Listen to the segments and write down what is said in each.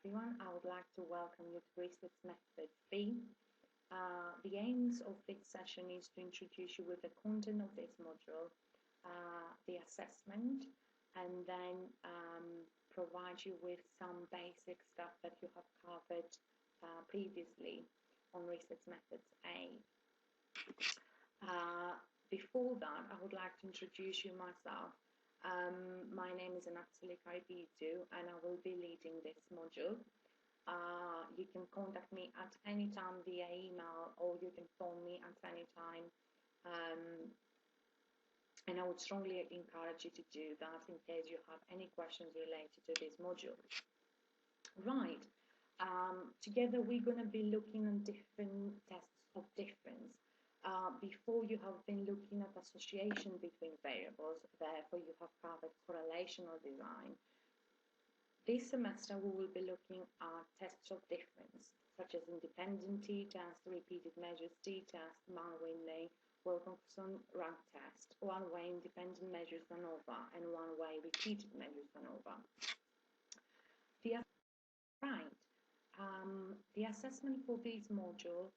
everyone. I would like to welcome you to Research Method 3. The aims of this session is to introduce you with the content of this module, the assessment, and then provide you with some basic stuff that you have covered previously on Research Methods A. Before that, I would like to introduce you myself. My name is Untitled Chapter, and I will be leading this module. You can contact me at any time via email, or you can phone me at any time. And I would strongly encourage you to do that in case you have any questions related to this module. Right. Together we're going to be looking at different tests of difference. Before you have been looking at association between variables, therefore you have covered correlational design. This semester we will be looking at tests of difference, such as independent t-test, repeated measures t-test, Mann-Whitney, Wilcoxon rank test, one-way independent measures ANOVA, and one-way repeated measures ANOVA. The assessment for this module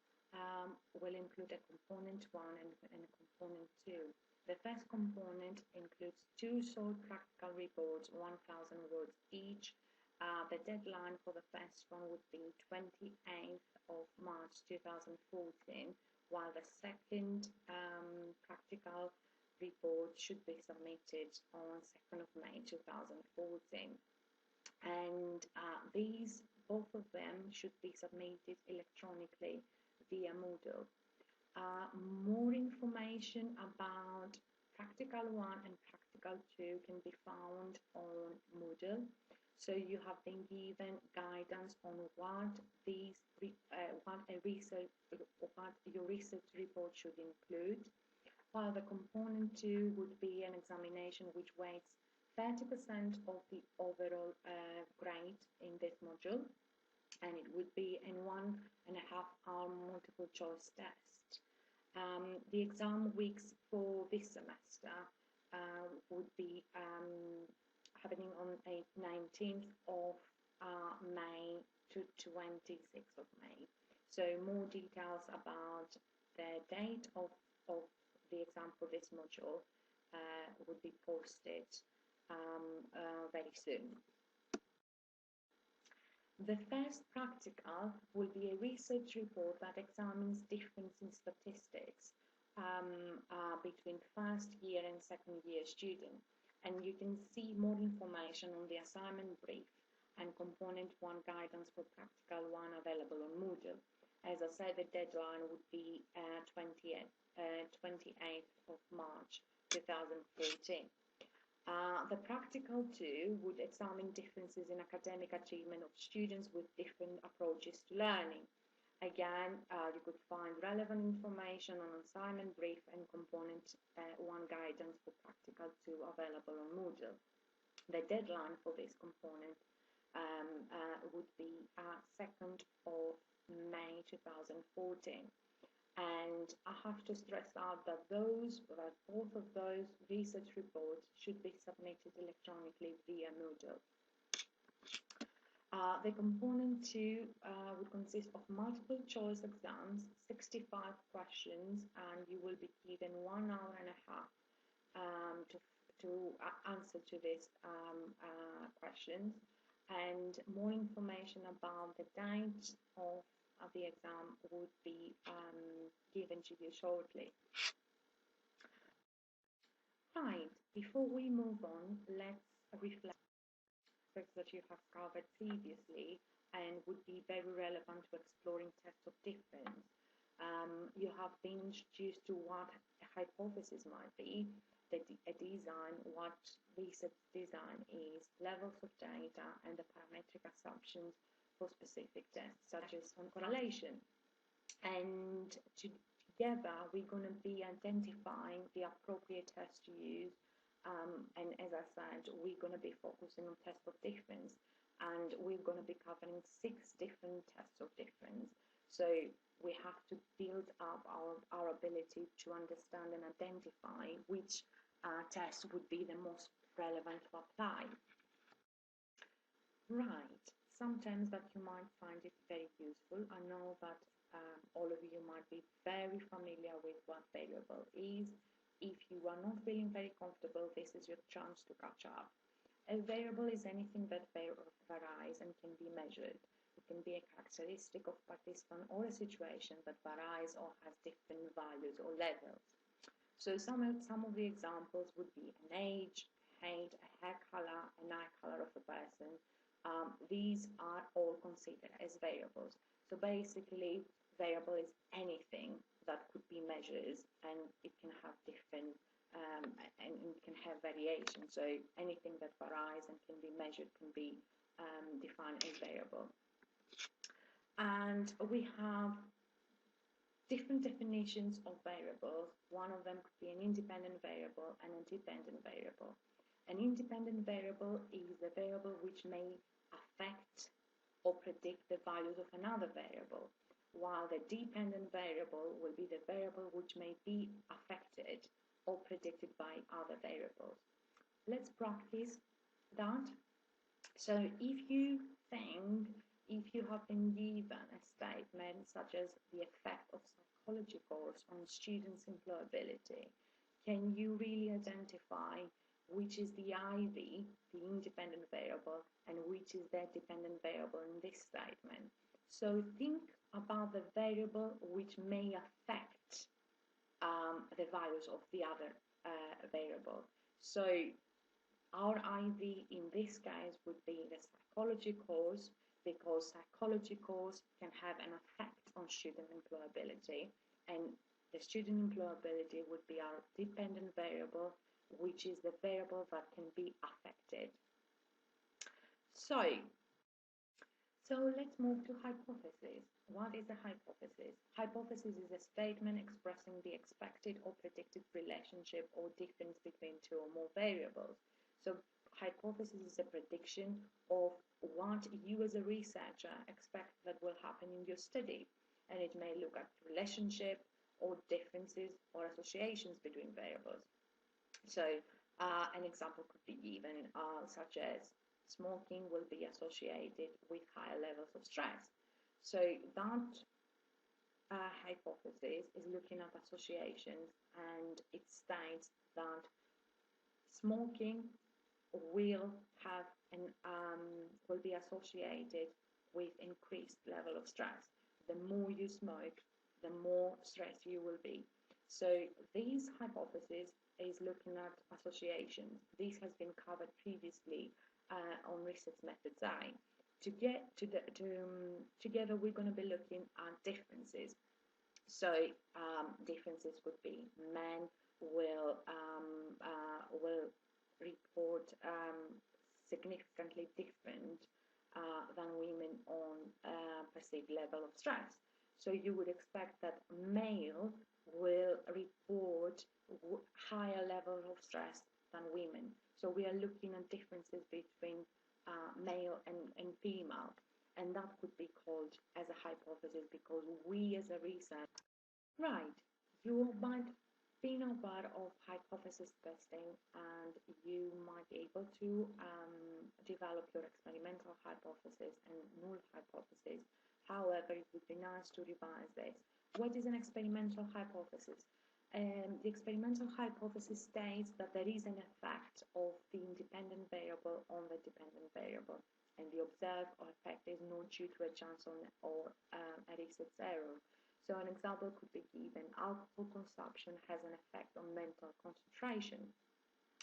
will include a component 1 and a component 2. The first component includes 2 short practical reports, 1,000 words each. The deadline for the first one would be 28th of March 2014, while the second practical report should be submitted on 2nd of May 2014. And both of them should be submitted electronically via Moodle. More information about Practical 1 and Practical 2 can be found on Moodle. So you have been given guidance on what your research report should include, while the component 2 would be an examination which weighs 30% of the overall grade in this module, and it would be a 1.5-hour multiple choice test. The exam weeks for this semester would be happening on 19th of May to 26th of May. So more details about the date of the exam for this module would be posted very soon. The first practical will be a research report that examines difference in statistics between first year and second year students. And you can see more information on the assignment brief and component 1 guidance for practical 1 available on Moodle. As I said, the deadline would be 28th of March 2014. The practical 2 would examine differences in academic achievement of students with different approaches to learning. Again, you could find relevant information on assignment brief and component 1 guidance for practical 2 available on Moodle. The deadline for this component would be 2nd of May 2014. And I have to stress out that both of those research reports should be submitted electronically via Moodle. The component 2 would consist of multiple choice exams, 65 questions, and you will be given 1.5 hours to answer to these questions. And more information about the date of the exam would be given to you shortly. Right, before we move on, let's reflect that you have covered previously and would be very relevant to exploring tests of difference. You have been introduced to what a hypothesis might be, a design, what research design is, levels of data, and the parametric assumptions for specific tests, such as on correlation. And together, we're going to be identifying the appropriate test to use. And as I said, we're going to be focusing on tests of difference, and we're going to be covering 6 different tests of difference. So we have to build up our ability to understand and identify which test would be the most relevant to apply. Right, sometimes that you might find it very useful. I know that all of you might be very familiar with what variable is. If you are not feeling very comfortable, this is your chance to catch up. A variable is anything that varies and can be measured. It can be a characteristic of participant or a situation that varies or has different values or levels. So some of the examples would be an age, height, a hair color, an eye color of a person. These are all considered as variables. So basically, variable is anything that could be measured, and it can have different and it can have variation. So anything that varies and can be measured can be defined as variable. And we have different definitions of variables. One of them could be an independent variable and a dependent variable. An independent variable is a variable which may affect or predict the values of another variable, while the dependent variable will be the variable which may be affected or predicted by other variables. Let's practice that. So if you have been given a statement such as the effect of psychology course on students' employability, can you really identify which is the IV, the independent variable, and which is the dependent variable in this statement? So think about the variable which may affect the values of the other variable. So our IV in this case would be the psychology course, because psychology course can have an effect on student employability, and the student employability would be our dependent variable, which is the variable that can be affected. So let's move to hypothesis. What is a hypothesis? Hypothesis is a statement expressing the expected or predicted relationship or difference between two or more variables. So hypothesis is a prediction of what you as a researcher expect that will happen in your study, and it may look at relationship or differences or associations between variables. So an example could be given such as smoking will be associated with higher levels of stress. So that hypothesis is looking at associations, and it states that smoking will be associated with increased level of stress. The more you smoke, the more stressed you will be. So this hypothesis is looking at associations. This has been covered previously on research methods I. Together we're going to be looking at differences. So differences could be men will report significantly different than women on perceived level of stress. So you would expect that male will report higher level of stress than women. So we are looking at differences between male and female, and that could be called as a hypothesis, because we as a research, right, you might be aware of hypothesis testing, and you might be able to develop your experimental hypothesis and null hypothesis. However, it would be nice to revise this. What is an experimental hypothesis? The experimental hypothesis states that there is an effect of the independent variable on the dependent variable, and the observed effect is not due to a chance or a research error. So an example could be given: alcohol consumption has an effect on mental concentration,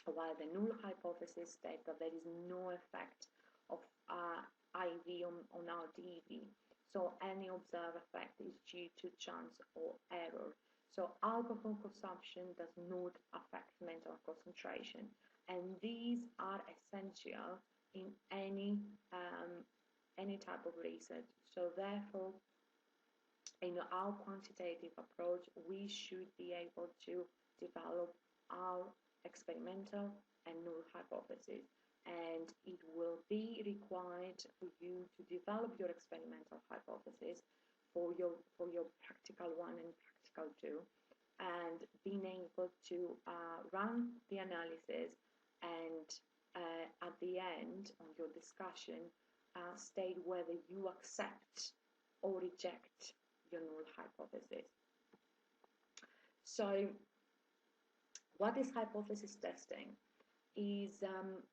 while the null hypothesis states that there is no effect of IV on our DV. So any observed effect is due to chance or error. So alcohol consumption does not affect mental concentration, and these are essential in any type of research. So therefore, in our quantitative approach, we should be able to develop our experimental and null hypothesis, and it will be required for you to develop your experimental hypothesis for your practical 1 and practical 2, and being able to run the analysis, and at the end of your discussion, state whether you accept or reject your null hypothesis. So what is hypothesis testing?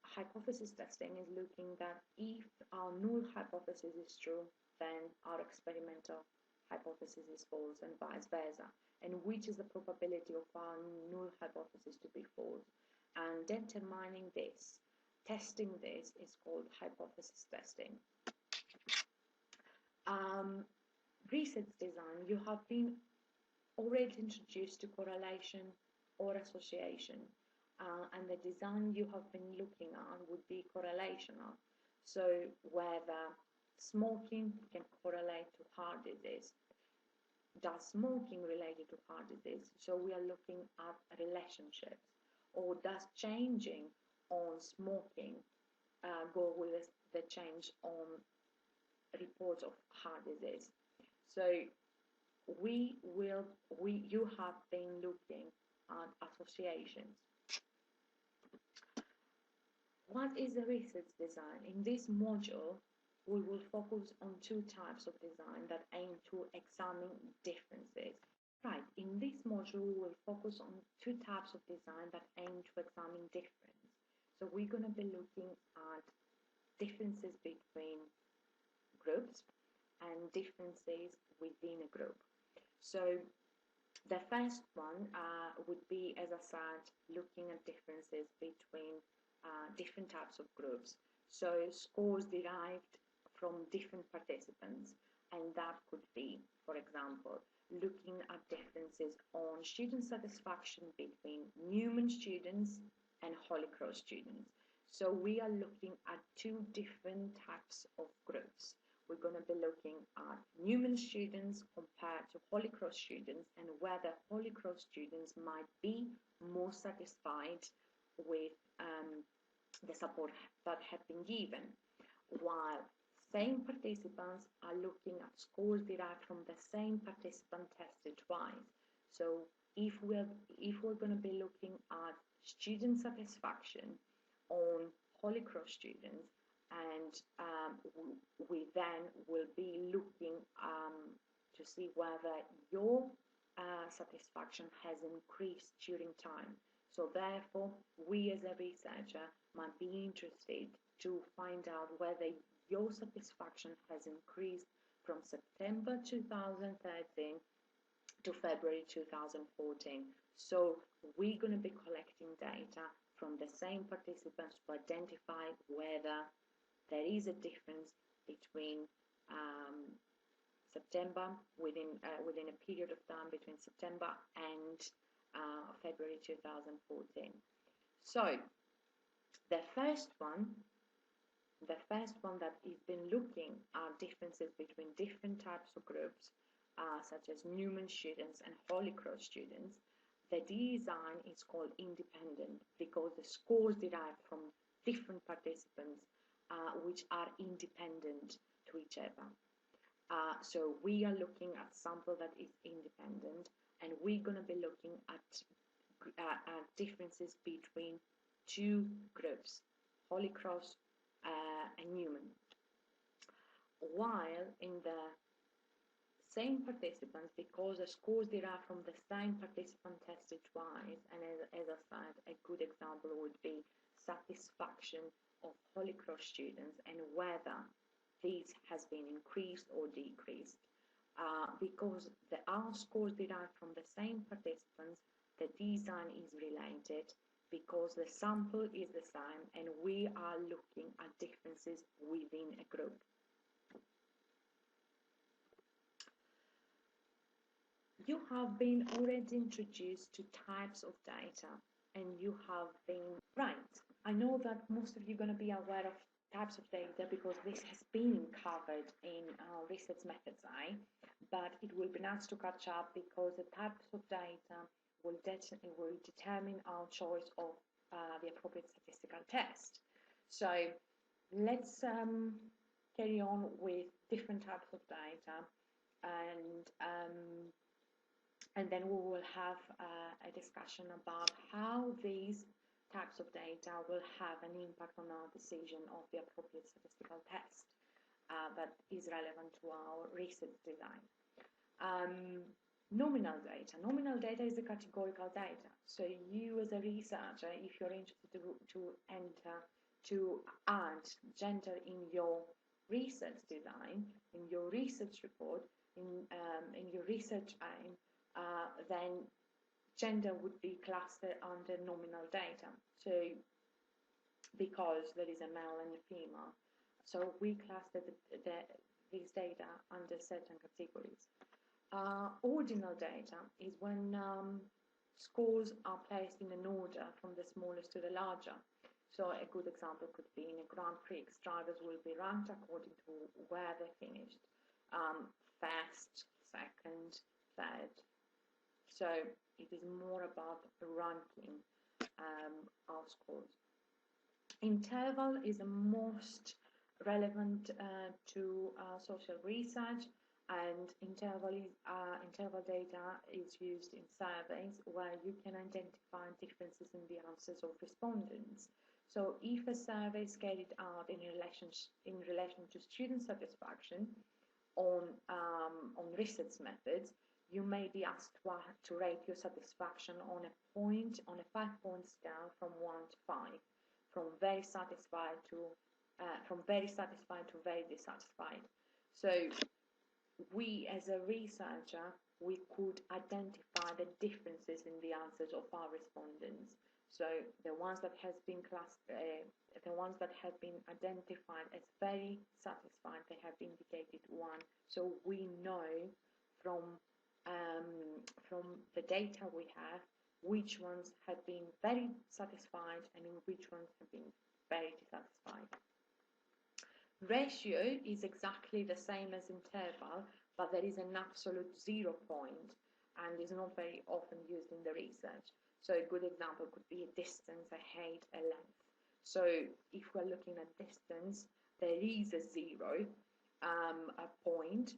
Hypothesis testing is looking that if our null hypothesis is true, then our experimental hypothesis is false and vice versa, and which is the probability of our null hypothesis to be false. And determining this, testing this, is called hypothesis testing. Research design, you have been already introduced to correlation or association, and the design you have been looking at would be correlational. So whether smoking can correlate to heart disease. Does smoking related to heart disease? So we are looking at relationships. Or does changing on smoking go with the change on reports of heart disease? So you have been looking at associations. What is the research design? In this module, we will focus on two types of design that aim to examine differences. Right, in this module, we will focus on two types of design that aim to examine difference. So we're going to be looking at differences between groups and differences within a group. So the first one would be, as I said, looking at differences between different types of groups. So scores derived from different participants, and that could be, for example, looking at differences on student satisfaction between Newman students and Holy Cross students. So we are looking at two different types of groups. We're going to be looking at Newman students compared to Holy Cross students, and whether Holy Cross students might be more satisfied with the support that have been given, while same participants are looking at scores derived from the same participant tested twice. So if we're going to be looking at student satisfaction on Holy Cross students, and we then will be looking to see whether your satisfaction has increased during time. So therefore, we as a researcher might be interested to find out whether your satisfaction has increased from September 2013 to February 2014. So we're going to be collecting data from the same participants to identify whether there is a difference between September, within a period of time between September and February 2014. So the first one that has been looking at differences between different types of groups, such as Newman students and Holy Cross students, the design is called independent because the scores derive from different participants which are independent to each other. So we are looking at sample that is independent, and we're going to be looking at differences between two groups, Holy Cross and Newman. While in the same participants, because the scores derive from the same participant tested twice, and as I said, a good example would be satisfaction of Holy Cross students and whether this has been increased or decreased. Because our scores derived from the same participants, the design is related because the sample is the same and we are looking at differences within a group. You have been already introduced to types of data, and you have been right. I know that most of you are going to be aware of types of data because this has been covered in our research methods eye, but it will be nice to catch up because the types of data will determine our choice of the appropriate statistical test. So let's carry on with different types of data, and then we will have a discussion about how these types of data will have an impact on our decision of the appropriate statistical test. that is relevant to our research design. Nominal data. Nominal data is the categorical data. So you as a researcher, if you're interested to add gender in your research design, in your research report, in your research aim, then gender would be clustered under nominal data. So because there is a male and a female, so we cluster these data under certain categories. Ordinal data is when scores are placed in an order from the smallest to the larger. So a good example could be in a Grand Prix, drivers will be ranked according to where they finished, first, second, third. So it is more about ranking our scores. Interval is the most relevant to social research, and interval data is used in surveys where you can identify differences in the answers of respondents. So if a survey is carried out in relation to student satisfaction on research methods, you may be asked to rate your satisfaction on a 5-point scale from 1 to 5, from very satisfied to very dissatisfied. So we as a researcher, we could identify the differences in the answers of our respondents. So the ones that have been identified as very satisfied, they have indicated 1. So we know from the data we have which ones have been very satisfied and which ones have been very dissatisfied. Ratio is exactly the same as interval, but there is an absolute 0 point and is not very often used in the research. So a good example could be a distance, a height, a length. So if we're looking at distance, there is a 0 a point.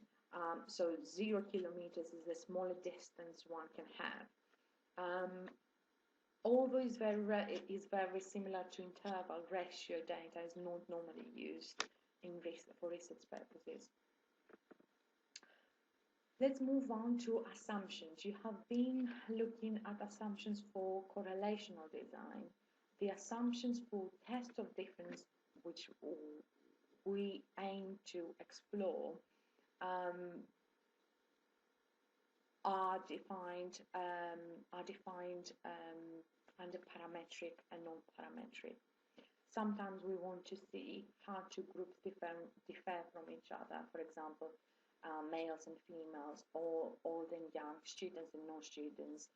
So 0 kilometers is the smallest distance one can have. Although it's very similar to interval, ratio data is not normally used for research purposes. Let's move on to assumptions. You have been looking at assumptions for correlational design. The assumptions for test of difference, which we aim to explore, are defined under parametric and non-parametric. Sometimes we want to see how two groups differ from each other. For example, males and females, or old and young, students and non-students.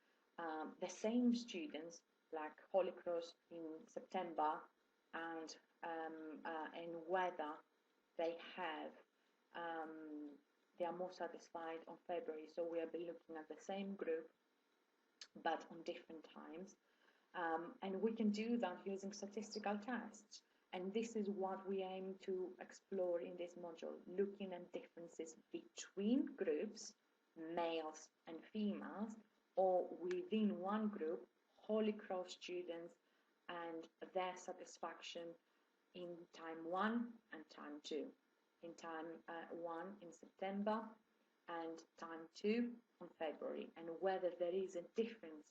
The same students, like Holy Cross in September, and whether they are more satisfied on February. So we'll be looking at the same group, but on different times. And we can do that using statistical tests. And this is what we aim to explore in this module, looking at differences between groups, males and females, or within one group, Holy Cross students and their satisfaction in time 1 and time 2. In time 1 in September and time 2 on February, and whether there is a difference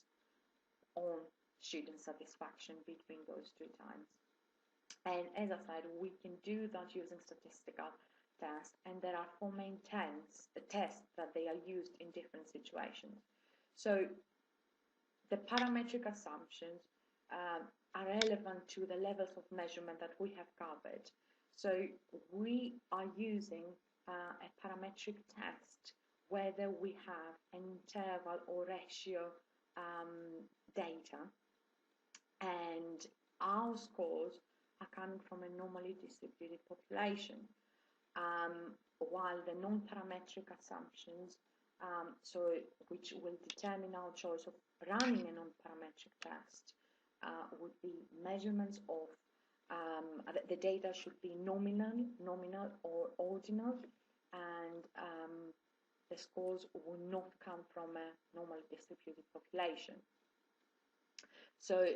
on student satisfaction between those 2 times. And as I said, we can do that using statistical tests, and there are 4 main tests that they are used in different situations. So the parametric assumptions are relevant to the levels of measurement that we have covered. So we are using a parametric test whether we have an interval or ratio data, and our scores are coming from a normally distributed population, while the non-parametric assumptions, which will determine our choice of running a non-parametric test, would be measurements of the data should be nominal or ordinal, and the scores will not come from a normally distributed population. So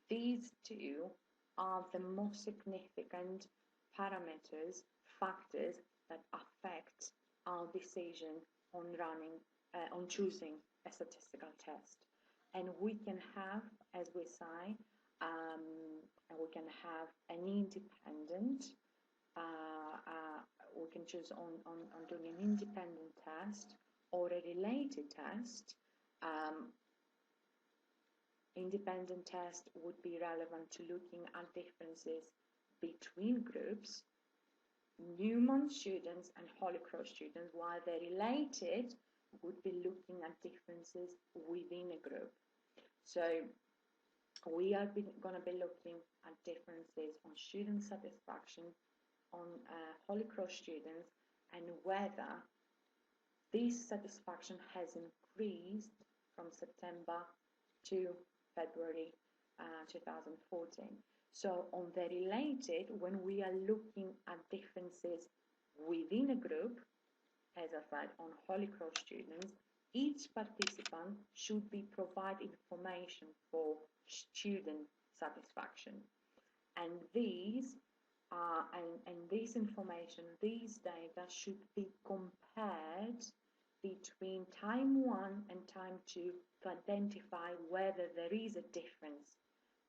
these 2 are the most significant factors that affect our decision on choosing a statistical test. And we can have, as we say, we can have an independent, we can choose on doing an independent test or a related test. Independent test would be relevant to looking at differences between groups, Newman students and Holy Cross students, while they're related would be looking at differences within a group. So we are going to be looking at differences on student satisfaction on Holy Cross students and whether this satisfaction has increased from September to February 2014. So on the related, when we are looking at differences within a group, as I said, on Holy Cross students, each participant should be provided information for student satisfaction. And these this information, these data should be compared between time 1 and time 2 to identify whether there is a difference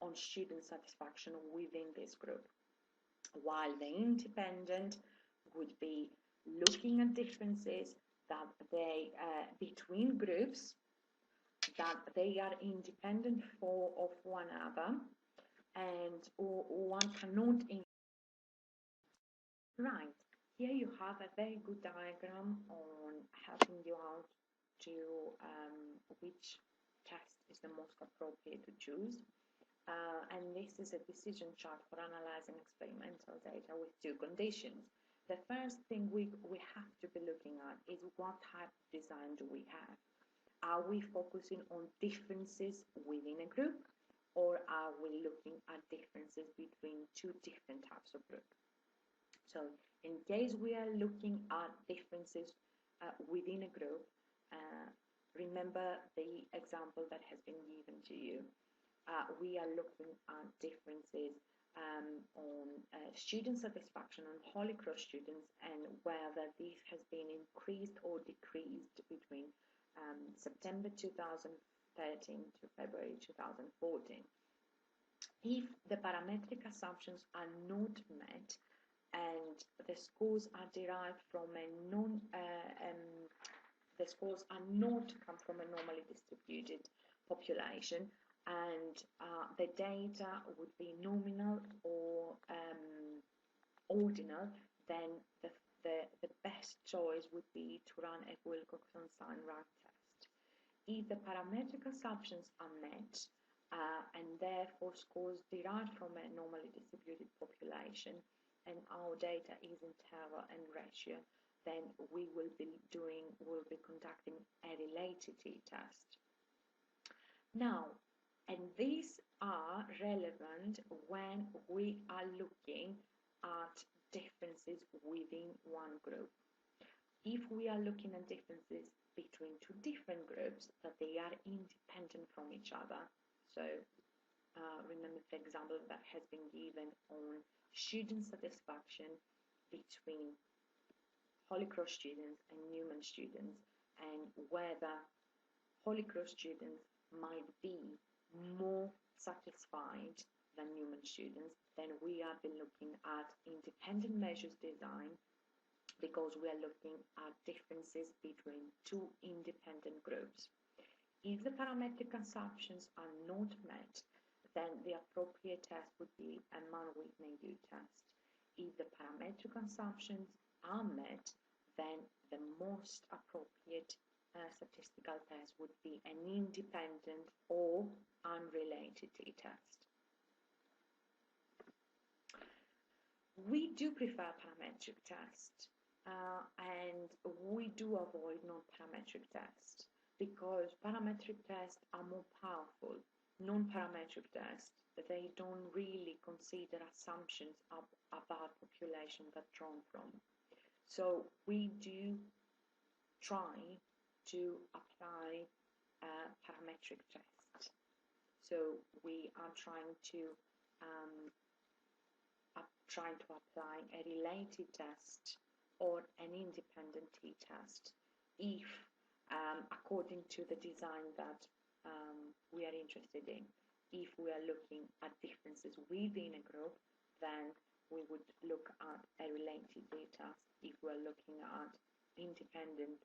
on student satisfaction within this group, while the independent would be looking at differences that they between groups that they are independent of one another, and one cannot. Right, here you have a very good diagram on helping you out to which test is the most appropriate to choose. And this is a decision chart for analyzing experimental data with two conditions. The first thing we have to be looking at is what type of design do we have? Are we focusing on differences within a group, or are we looking at differences between two different types of groups? So in case we are looking at differences within a group, remember the example that has been given to you. We are looking at differences on student satisfaction on Holy Cross students and whether this has been increased or decreased between September 2013 to February 2014. If the parametric assumptions are not met and the scores are derived from the scores are not come from a normally distributed population, and the data would be nominal or ordinal, then the best choice would be to run a Wilcoxon-Sign rank test. If the parametric assumptions are met and therefore scores derived from a normally distributed population and our data is interval and ratio, then we will be conducting a related t-test. Now, and these are relevant when we are looking at differences within one group. If we are looking at differences between two different groups, that they are independent from each other. So remember the example that has been given on student satisfaction between Holy Cross students and Newman students, and whether Holy Cross students might be more satisfied than Newman students, then we have been looking at independent measures design, because we are looking at differences between two independent groups. If the parametric assumptions are not met, then the appropriate test would be a Mann-Whitney test. If the parametric assumptions are met, then the most appropriate statistical test would be an independent or unrelated t-test. We do prefer parametric tests, and we do avoid non-parametric tests because parametric tests are more powerful. Non-parametric tests, they don't really consider assumptions about population that drawn from. So we do try to apply parametric tests. So we are trying to apply a related test or independent t-test if, according to the design that we are interested in, if we are looking at differences within a group, then we would look at a related t-test. If we're looking at independent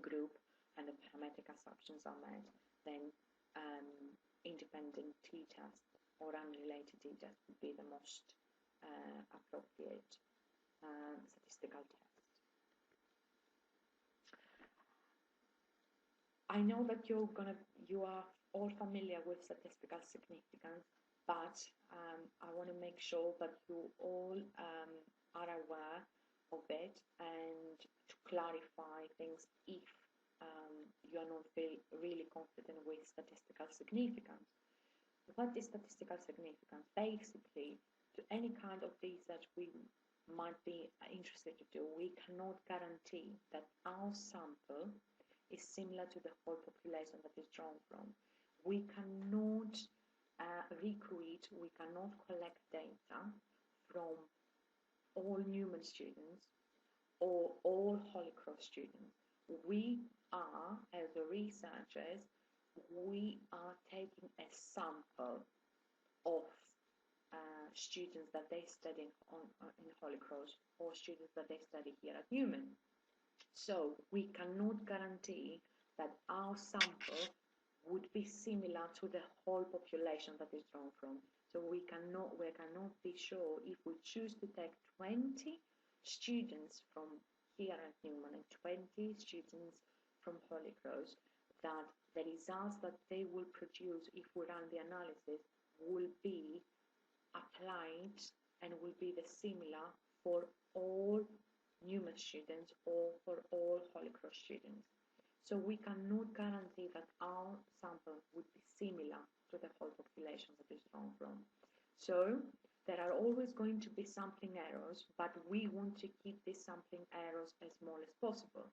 group and the parametric assumptions are met, then independent t-test or unrelated t-test would be the most appropriate statistical test. I know that you are all familiar with statistical significance, but I want to make sure that you all are aware of it, and to clarify things if you are not really confident with statistical significance. What is statistical significance? Basically, to any kind of research we might be interested to do, we cannot guarantee that our sample is similar to the whole population that is drawn from. We cannot recruit, we cannot collect data from all Newman students or all Holy Cross students. We are, as the researchers, we are taking a sample of students that they study in Holy Cross or students that they study here at Newman. So we cannot guarantee that our sample would be similar to the whole population that is drawn from. So we cannot be sure if we choose to take 20 students from here at Newman and 20 students from Holy Cross, that the results that they will produce if we run the analysis will be applied and will be the similar for all Newman students or for all Holy Cross students. So we cannot guarantee that our sample would be similar to the whole population that is drawn from. So there are always going to be sampling errors, but we want to keep these sampling errors as small as possible.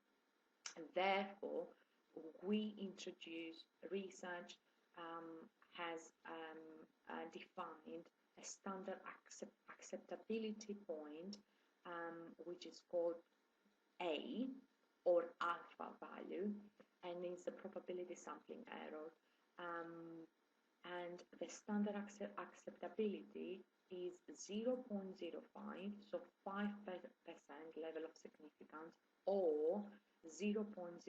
And therefore, we introduce research has defined a standard acceptability point, which is called A, or alpha value, and is the probability sampling error. And the standard acceptability is 0.05, so 5% level of significance, or 0.01, 1%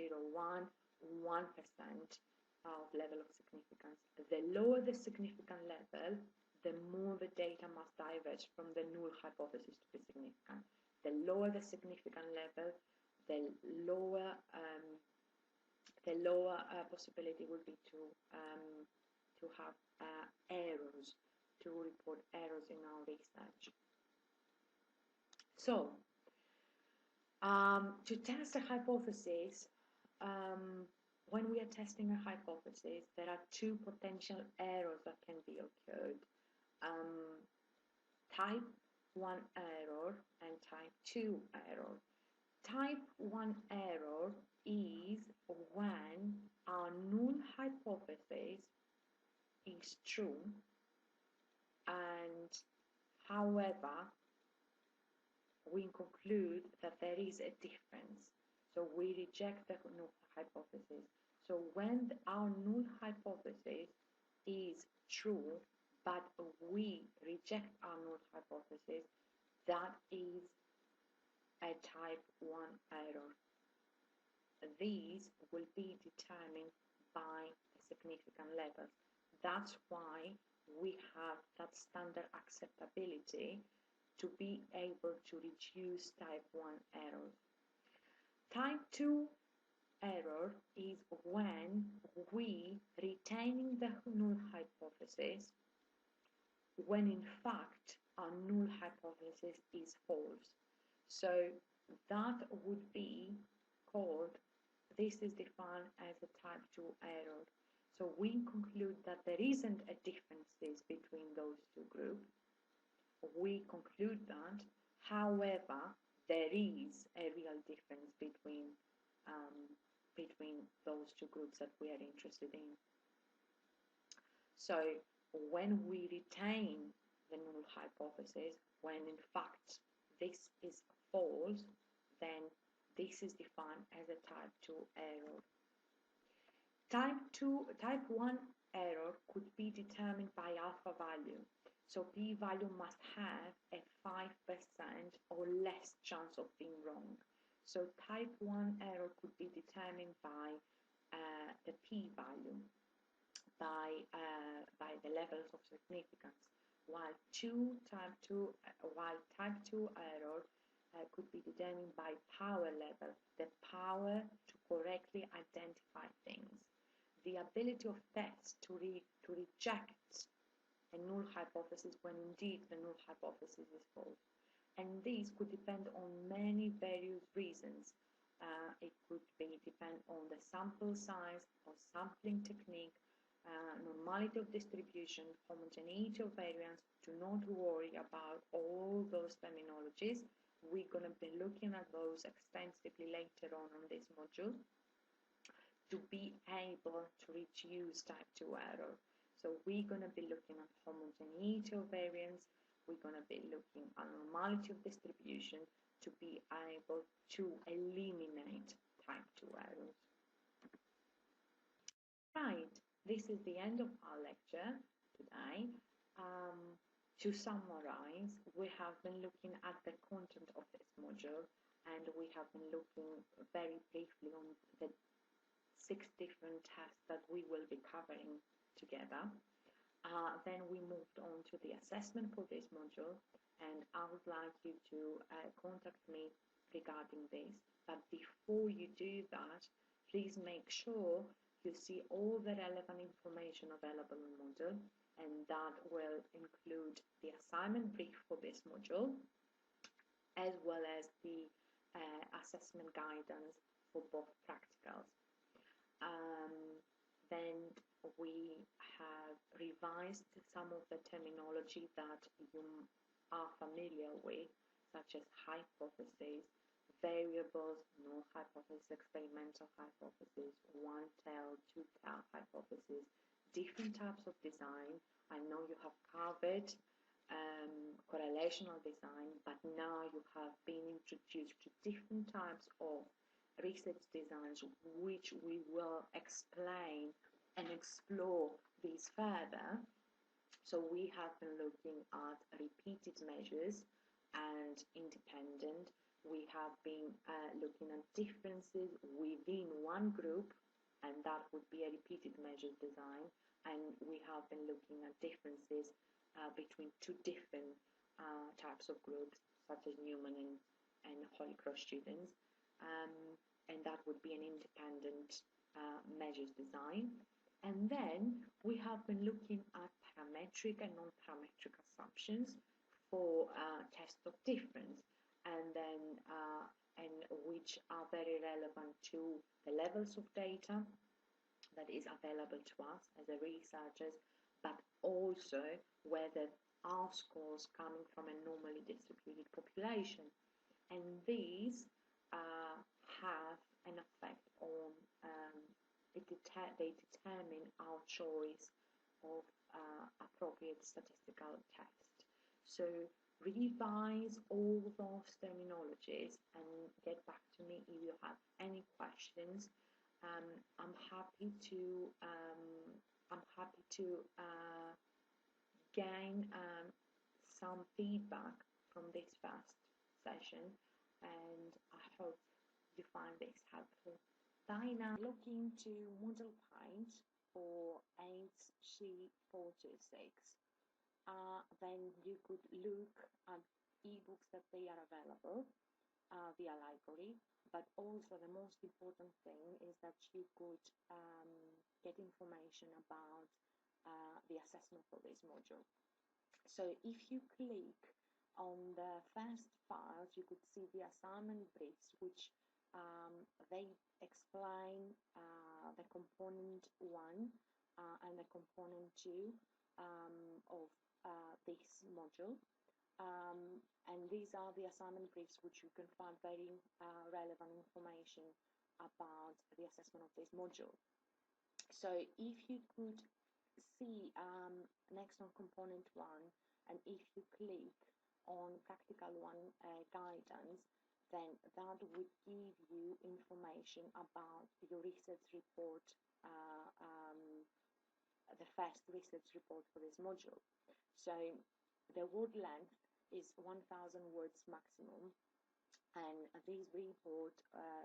of level of significance. The lower the significant level, the more the data must diverge from the null hypothesis to be significant. The lower the significant level, the lower possibility will be to have errors, to report errors in our research. So, to test a hypothesis, when we are testing a hypothesis, there are two potential errors that can be occurred. Type 1 error and type 2 error. Type 1 error is when our null hypothesis is true, and however we conclude that there is a difference, so we reject the null hypothesis. So when our null hypothesis is true but we reject our null hypothesis, that is a type 1 error. These will be determined by the significant levels. That's why we have that standard acceptability to be able to reduce type 1 errors. Type 2 error is when we retaining the null hypothesis when in fact our null hypothesis is false. So that would be called, this is defined as a type 2 error. So we conclude that there isn't a differences between those two groups. We conclude that, however, there is a real difference between those two groups that we are interested in. So when we retain the null hypothesis, when in fact this is false, then this is defined as a type 2 error. Type 1 error could be determined by alpha value. So p-value must have a 5% or less chance of being wrong. So type 1 error could be determined by the p-value, by the levels of significance, while type 2 error could be determined by power level, the power to correctly identify things, the ability of tests to reject a null hypothesis when indeed the null hypothesis is false. And these could depend on many various reasons. It could depend on the sample size or sampling technique, normality of distribution, homogeneity of variance. Do not worry about all those terminologies. We're going to be looking at those extensively later on this module to be able to reduce type 2 error. So we're going to be looking at homogeneity of variance. We're going to be looking at normality of distribution to be able to eliminate type 2 errors. Right, this is the end of our lecture today. To summarize, we have been looking at the content of this module, and we have been looking very briefly on the 6 different tests that we will be covering together. Then we moved on to the assessment for this module, and I would like you to contact me regarding this. But before you do that, please make sure you see all the relevant information available in module, and that will include the assignment brief for this module, as well as the assessment guidance for both practicals. Then we have revised some of the terminology that you are familiar with, such as hypotheses, variables, null hypothesis, experimental hypothesis, one-tailed, two-tailed hypothesis, different types of design. I know you have covered correlational design, but now you have been introduced to different types of research designs, which we will explain and explore these further. So we have been looking at repeated measures and independent. We have been looking at differences within one group, and that would be a repeated measures design. And we have been looking at differences between 2 different types of groups, such as Newman and Holy Cross students. And that would be an independent measures design. And then we have been looking at parametric and non-parametric assumptions for tests of difference, and then which are very relevant to the levels of data that is available to us as a researchers, but also whether our scores coming from a normally distributed population, and these have an effect on they determine our choice of appropriate statistical test. So revise all those terminologies and get back to me if you have any questions. I'm happy to gain some feedback from this first session, and I hope you find this helpful. Bye now. Look into Moodle Paint for 8C426. Then you could look at ebooks that they are available via library, but also the most important thing is that you could get information about the assessment for this module. So if you click on the first files, you could see the assignment briefs, which they explain the component 1 and the component 2 of this module. And these are the assignment briefs which you can find very relevant information about the assessment of this module. So if you could see next on component 1, and if you click on practical 1 guidance, then that would give you information about your research report, the first research report for this module. So the word length is 1,000 words maximum, and this report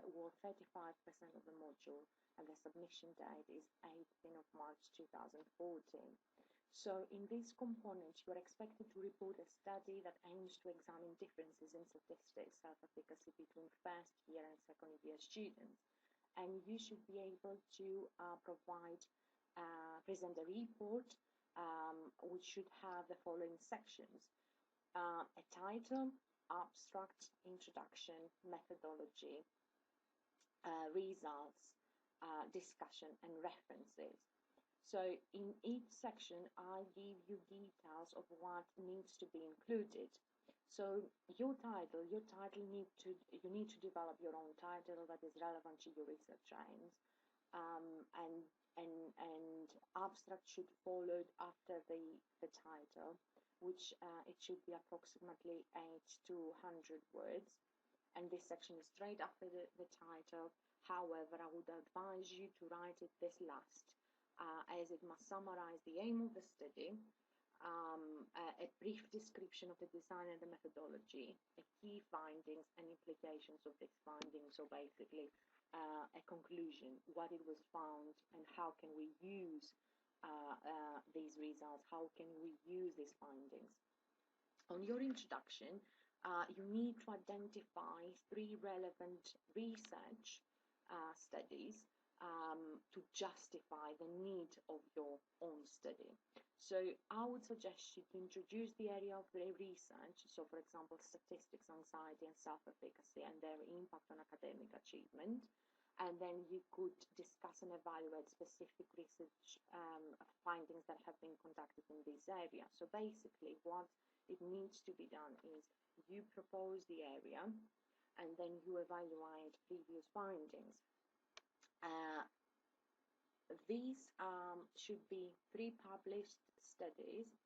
was 35% of the module, and the submission date is 18th of March 2014. So in this component, you are expected to report a study that aims to examine differences in statistics self-efficacy between first year and second year students. And you should be able to present a report which should have the following sections: a title, abstract, introduction, methodology, results, discussion, and references. So in each section, I give you details of what needs to be included. So you need to develop your own title that is relevant to your research aims, and abstract should follow after the title, which it should be approximately 8 to 100 words, and this section is straight after the title. However, I would advise you to write it this last, as it must summarize the aim of the study, a brief description of the design and the methodology, key findings and implications of these findings. So basically, a conclusion, what it was found, and how can we use these results, how can we use these findings. On your introduction, you need to identify 3 relevant research studies to justify the need of your own study. So I would suggest you to introduce the area of the research, so for example, statistics, anxiety, and self-efficacy, and their impact on academic achievement. And then you could discuss and evaluate specific research findings that have been conducted in this area. So basically, what it needs to be done is you propose the area, and then you evaluate previous findings. These should be pre-published studies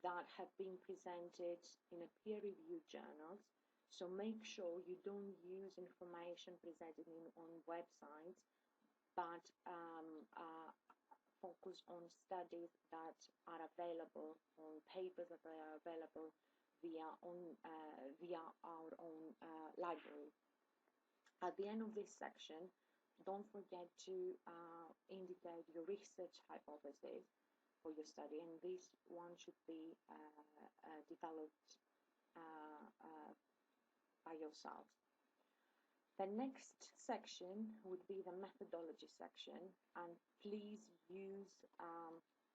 that have been presented in a peer-reviewed journals. So make sure you don't use information presented on websites, but focus on studies that are available, on papers that are available via our own library. At the end of this section, don't forget to indicate your research hypothesis for your study, and this one should be developed by yourself. The next section would be the methodology section, and please use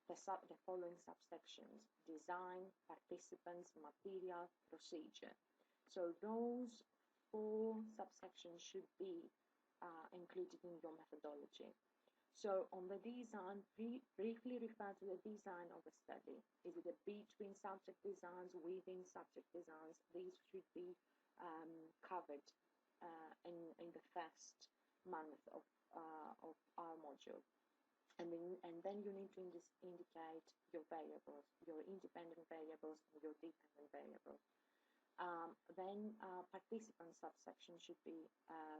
the following subsections: design, participants, material, procedure. So those 4 subsections should be included in your methodology. So on the design, briefly refer to the design of the study. Is it a between subject designs, within subject designs? These should be covered in the first month of our module. And then you need to indicate your variables, your independent variables and your dependent variables. Then participant subsection should be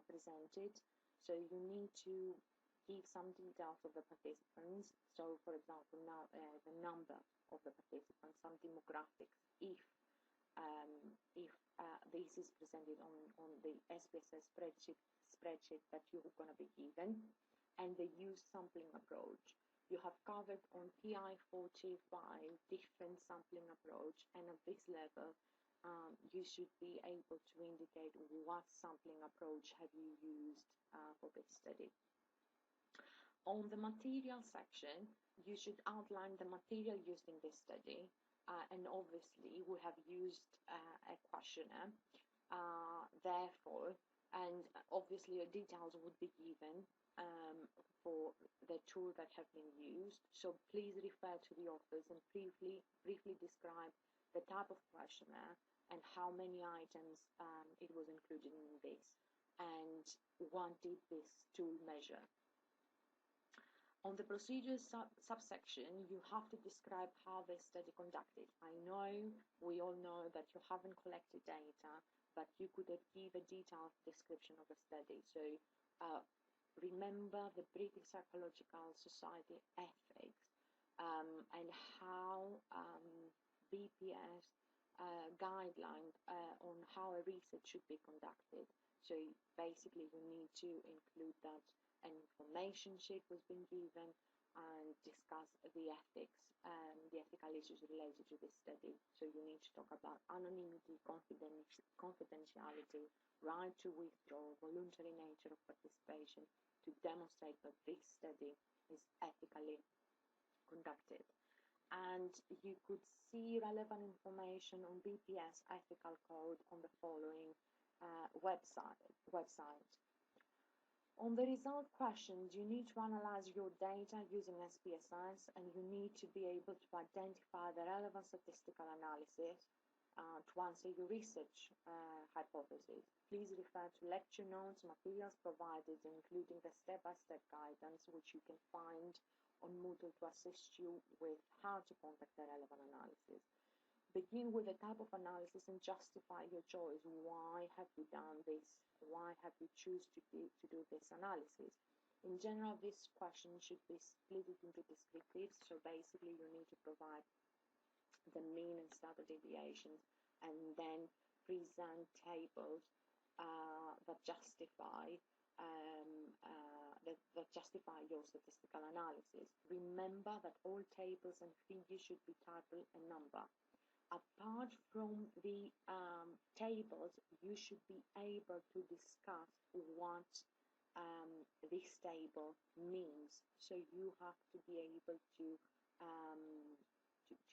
presented. So you need to give some details of the participants. So for example, now the number of the participants, some demographics, if this is presented on the SPSS spreadsheet that you're going to be given, and the use sampling approach. You have covered on PI 45 different sampling approach, and at this level you should be able to indicate what sampling approach have you used for this study. On the material section, you should outline the material used in this study, and obviously we have used a questionnaire, therefore, and obviously your details would be given for the tool that have been used. So please refer to the authors and briefly describe the type of questionnaire and how many items it was included in this, and what did this tool measure. On the procedures subsection, you have to describe how this study conducted. I know, we all know that you haven't collected data, but you could give a detailed description of the study. So remember the British Psychological Society ethics and how BPS guideline on how a research should be conducted. So basically you need to include that an information sheet was being given and discuss the ethics and the ethical issues related to this study. So you need to talk about anonymity, confidentiality, right to withdraw, voluntary nature of participation to demonstrate that this study is ethically conducted. And you could see relevant information on BPS ethical code on the following website. On the result questions, you need to analyze your data using SPSS, and you need to be able to identify the relevant statistical analysis to answer your research hypothesis. Please refer to lecture notes, materials provided, including the step-by-step guidance, which you can find on Moodle to assist you with how to conduct the relevant analysis. Begin with the type of analysis and justify your choice. Why have you done this? Why have you choose to do this analysis? In general, this question should be split into descriptives. So basically, you need to provide the mean and standard deviations, and then present tables that justify your statistical analysis. Remember that all tables and figures should be titled a number. Apart from the tables, you should be able to discuss what this table means. So you have to be able to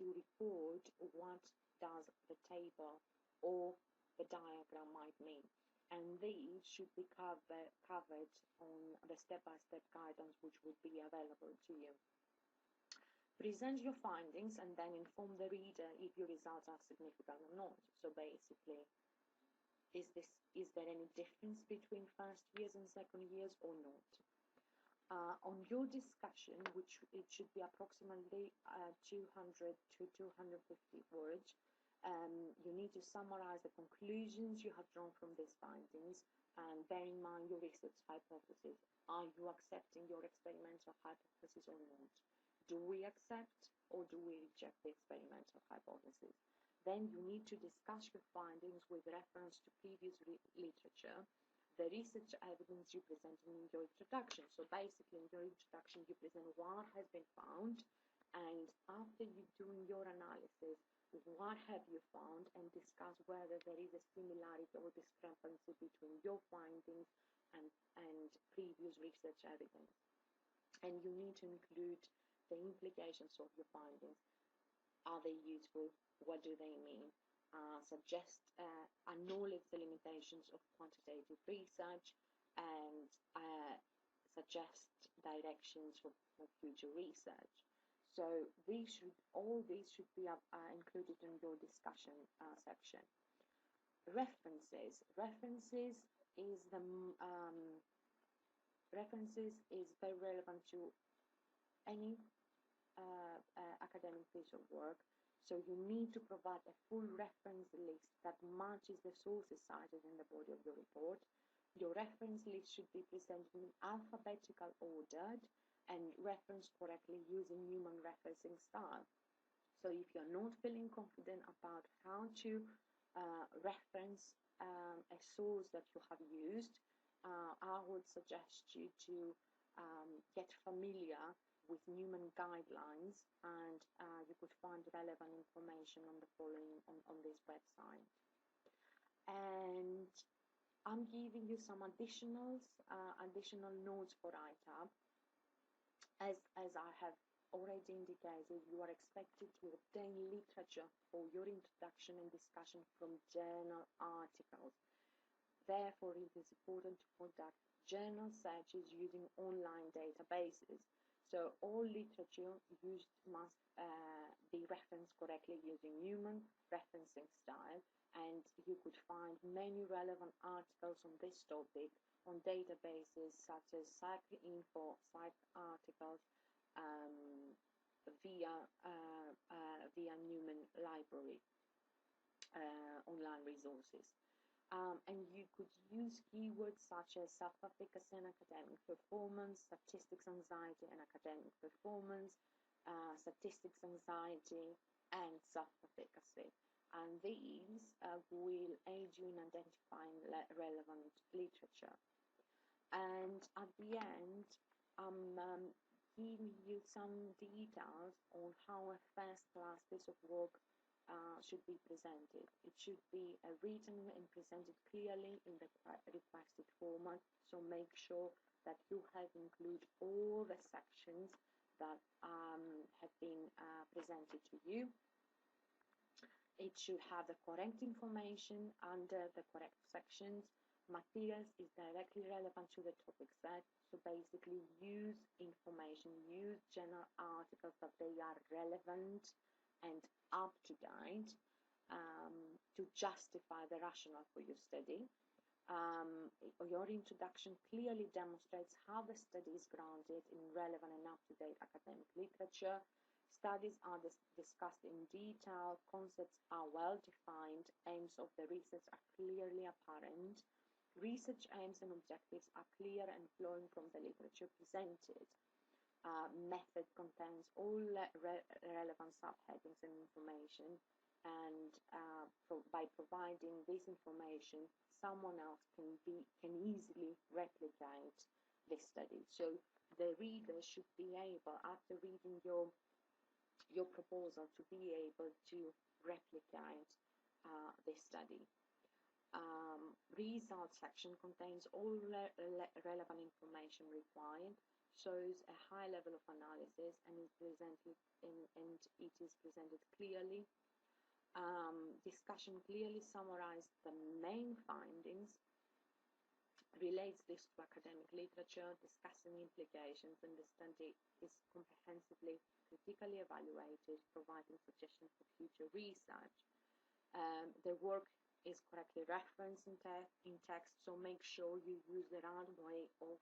report what does the table or the diagram might mean. And these should be covered on the step-by-step guidance which would be available to you. Present your findings and then inform the reader if your results are significant or not. So basically, is there any difference between first years and second years or not? On your discussion, which it should be approximately 200 to 250 words, you need to summarize the conclusions you have drawn from these findings and bear in mind your research hypothesis. Are you accepting your experimental hypothesis or not? Do we accept or do we reject the experimental hypothesis? Then you need to discuss your findings with reference to previous literature, the research evidence you present in your introduction. So basically in your introduction you present what has been found, and after you doing your analysis, what have you found, and discuss whether there is a similarity or discrepancy between your findings and previous research evidence. And you need to include the implications of your findings. Are they useful? What do they mean? Suggest acknowledge the limitations of quantitative research, and suggest directions for future research. So all these should be included in your discussion section. References. References is very relevant to any academic piece of work. So you need to provide a full reference list that matches the sources cited in the body of your report. Your reference list should be presented in alphabetical order and referenced correctly using Newman referencing style. So if you're not feeling confident about how to reference a source that you have used, I would suggest you to get familiar with Newman guidelines, and you could find relevant information on the following on this website. And I'm giving you some additional notes for ITAB. As I have already indicated, you are expected to obtain literature for your introduction and discussion from journal articles. Therefore, it is important to conduct journal searches using online databases. So all literature used must be referenced correctly using Newman referencing style, and you could find many relevant articles on this topic on databases such as PsycInfo, PsycArticles, via Newman Library online resources. And you could use keywords such as self-efficacy and academic performance, statistics anxiety and academic performance, statistics anxiety, and self-efficacy. And these will aid you in identifying relevant literature. And at the end, I'm giving you some details on how a first-class piece of work should be presented. It should be written and presented clearly in the requested format, so make sure that you have included all the sections that have been presented to you. It should have the correct information under the correct sections. Materials is directly relevant to the topic set, so basically use information, use general articles that they are relevant and up to date to justify the rationale for your study. Your introduction clearly demonstrates how the study is grounded in relevant and up-to-date academic literature. Studies are discussed in detail, concepts are well defined, aims of the research are clearly apparent, research aims and objectives are clear and flowing from the literature presented. Method contains all relevant subheadings and information, and by providing this information, someone else can easily replicate this study. So the reader should be able, after reading your proposal, to be able to replicate this study. Result section contains all relevant information required, shows a high level of analysis, and it is presented clearly. Discussion clearly summarizes the main findings, relates this to academic literature, discussing implications, and the study is comprehensively critically evaluated, providing suggestions for future research. The work is correctly referenced in text, so make sure you use the right way of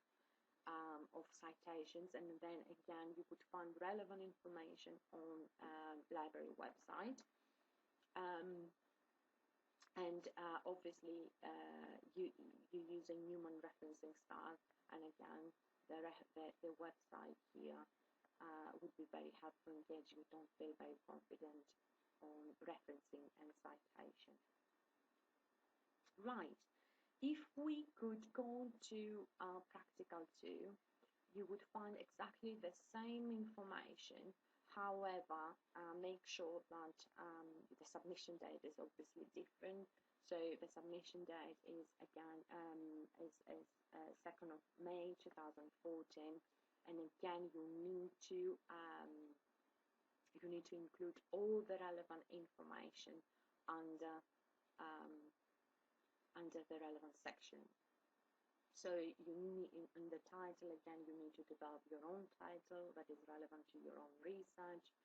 citations, and then again you could find relevant information on library website. Obviously you use a Newman referencing style, and again the website here would be very helpful in case you don't feel very confident on referencing and citation. Right, if we could go to practical 2, you would find exactly the same information. However, make sure that the submission date is obviously different. So the submission date is again is 2nd of May 2014, and again you need to include all the relevant information under the relevant section. So you need, in the title, again, you need to develop your own title that is relevant to your own research.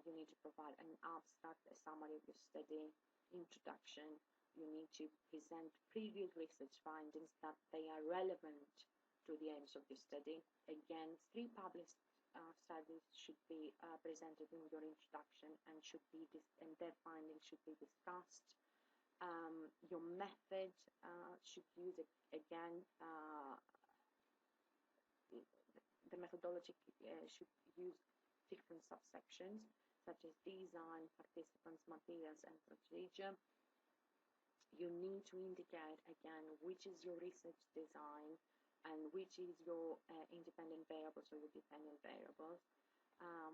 You need to provide an abstract, a summary of your study, introduction. You need to present previous research findings that they are relevant to the aims of your study. Again, 3 published studies should be presented in your introduction, and their findings should be discussed. Your method should use again the methodology should use different subsections such as design, participants, materials, and procedure. You need to indicate again which is your research design and which is your independent variables or your dependent variables.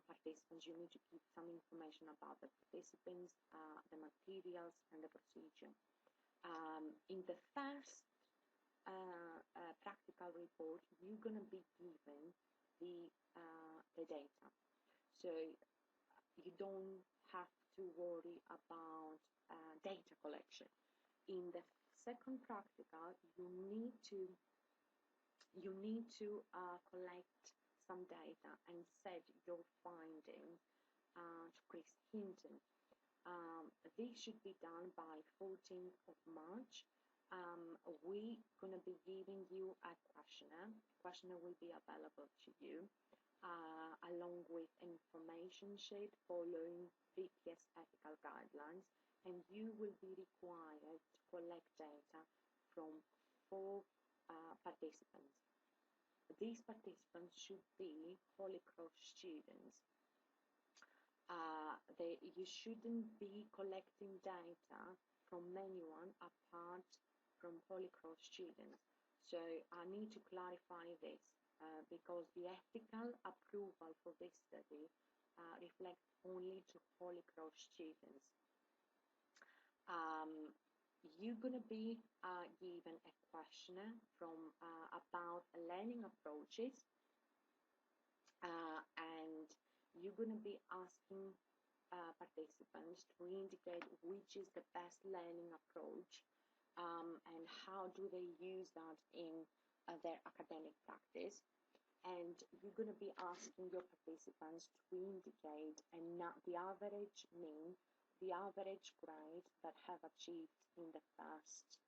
Participants, you need to give some information about the participants, the materials, and the procedure. In the first practical report, you're going to be given the data, so you don't have to worry about data collection. In the second practical, you need to collect some data and set your findings to Chris Hinton. This should be done by 14th of March. We're going to be giving you a questionnaire. The questionnaire will be available to you along with information sheet following VPS ethical guidelines. and you will be required to collect data from 4 participants. These participants should be Holy Cross students. You shouldn't be collecting data from anyone apart from Holy Cross students. So I need to clarify this because the ethical approval for this study reflects only to Holy Cross students. You're going to be given a questionnaire from about learning approaches, and you're going to be asking participants to indicate which is the best learning approach and how do they use that in their academic practice. And you're going to be asking your participants to indicate the average mean, the average grade that have achieved in the first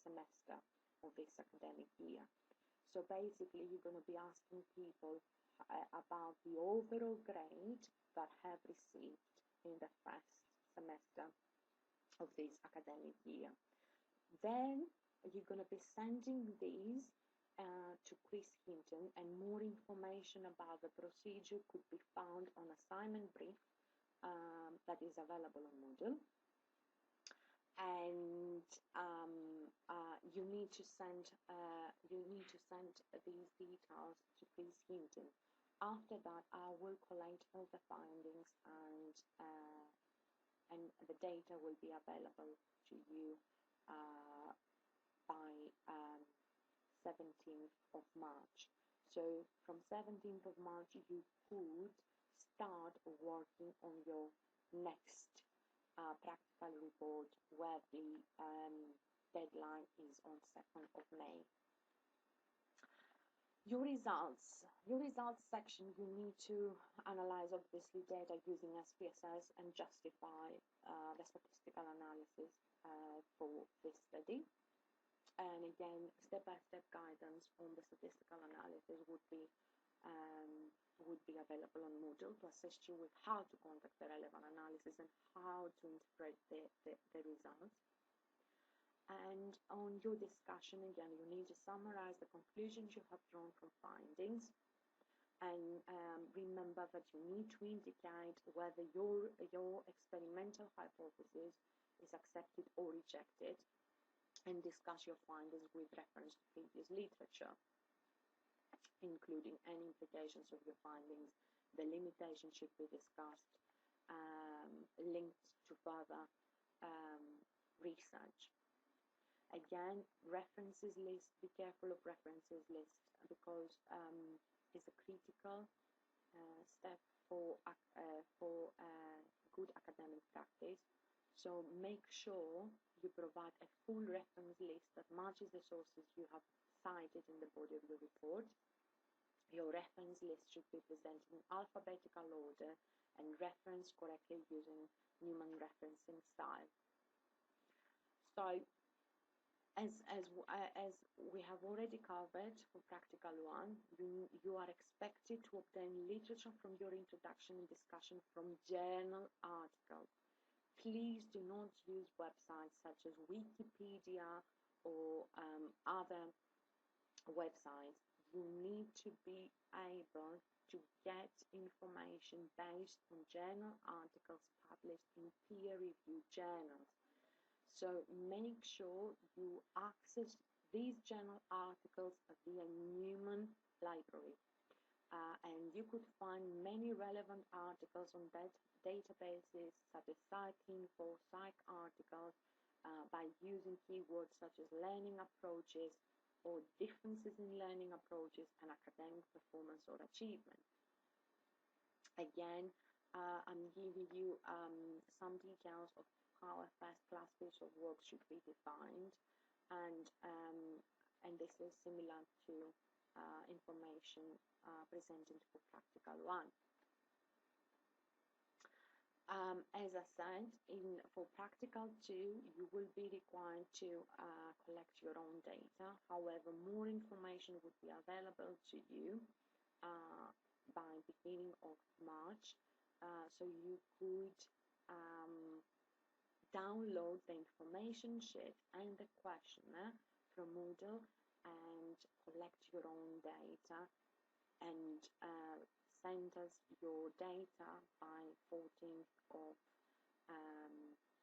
semester of this academic year. So basically, you're going to be asking people about the overall grade that have received in the first semester of this academic year. Then you're going to be sending these to Chris Hinton, and more information about the procedure could be found on assignment brief that is available on Moodle. And you need to send these details to Chris Hinton. After that, I will collate all the findings, and the data will be available to you by 17th of March. So from 17th of March, you could start working on your next practical report, where the deadline is on 2nd of May. Your results section, you need to analyze obviously data using SPSS and justify the statistical analysis for this study. And again, step-by-step guidance on the statistical analysis would be available on Moodle to assist you with how to conduct the relevant analysis and how to interpret the results. And on your discussion, again, you need to summarize the conclusions you have drawn from findings, and remember that you need to indicate whether your experimental hypothesis is accepted or rejected, and discuss your findings with reference to previous literature, including any implications of your findings, the limitations should be discussed, linked to further research. Again, references list, be careful of references list, because it's a critical step for good academic practice. So make sure you provide a full reference list that matches the sources you have cited in the body of your report. Your reference list should be presented in alphabetical order and referenced correctly using Newman referencing style. So, as we have already covered for Practical 1, you are expected to obtain literature from your introduction and discussion from journal articles. Please do not use websites such as Wikipedia or other websites. You need to be able to get information based on journal articles published in peer-reviewed journals. So make sure you access these journal articles via Newman Library. And you could find many relevant articles on databases such as PsycInfo, PsycArticles, by using keywords such as learning approaches or differences in learning approaches and academic performance or achievement. Again, I'm giving you some details of how a first-class piece of work should be defined, and this is similar to information presented for Practical 1. As I said, for Practical 2, you will be required to collect your own data. However, more information would be available to you by beginning of March, so you could download the information sheet and the questionnaire from Moodle and collect your own data and send us your data by 14th of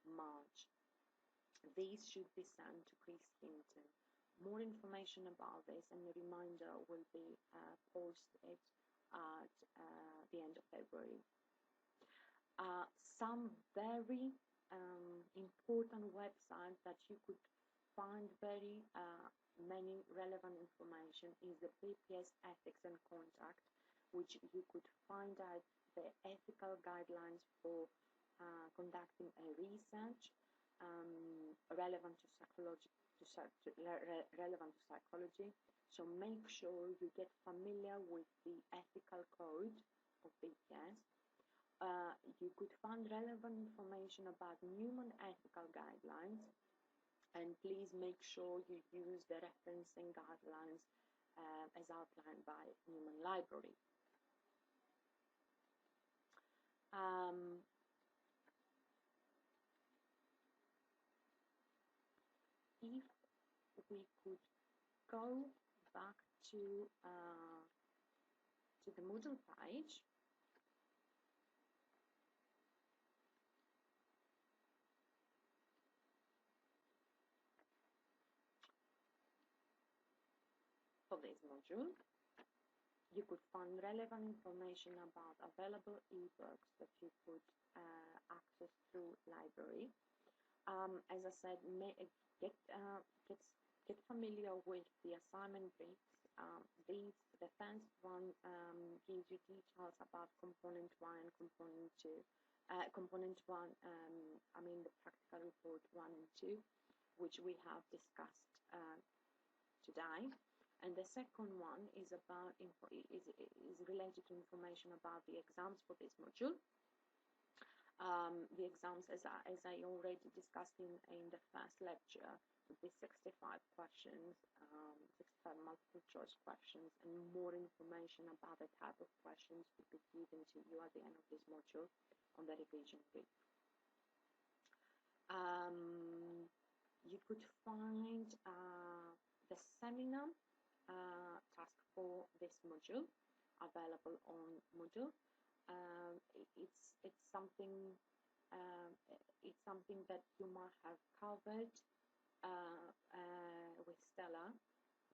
March. These should be sent to Chris Hinton. More information about this and a reminder will be posted at the end of February. Some very important websites that you could find very many relevant information is the PPS Ethics and Conduct, which you could find out the ethical guidelines for conducting a research relevant to psychology. So make sure you get familiar with the ethical code of PPS. You could find relevant information about Newman ethical guidelines, and please make sure you use the referencing guidelines as outlined by Newman Library. If we could go back to the Moodle page, for this module, you could find relevant information about available ebooks that you could access through library. As I said, get familiar with the assignment briefs. The first one gives you details about component 1 and component 2. Component 1, I mean the practical report 1 and 2, which we have discussed today. And the second one is about is related to information about the exams for this module. The exams, as I already discussed in the first lecture, would be 65 questions, 65 multiple choice questions, and more information about the type of questions will be given to you at the end of this module on the revision brief. You could find the seminar task for this module available on Moodle. It's something that you might have covered with Stella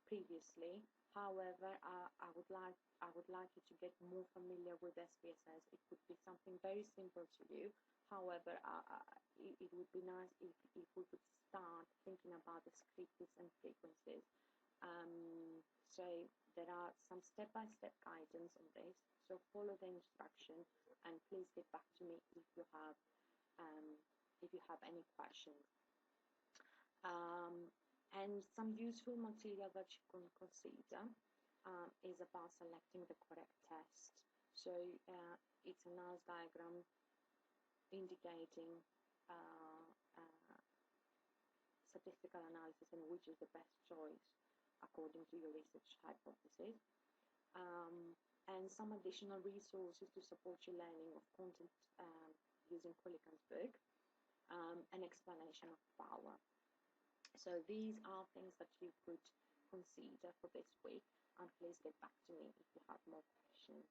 previously. However, I would like you to get more familiar with SPSS. It would be something very simple to you. However, it would be nice if we could start thinking about the scripts and frequencies. So there are some step-by-step guidance on this. So follow the instruction and please get back to me if you have any questions. And some useful material that you can consider is about selecting the correct test. So it's a nice diagram indicating statistical analysis and which is the best choice according to your research hypothesis. And some additional resources to support your learning of content using Polikan's book, an explanation of power. So these are things that you could consider for this week, and please get back to me if you have more questions.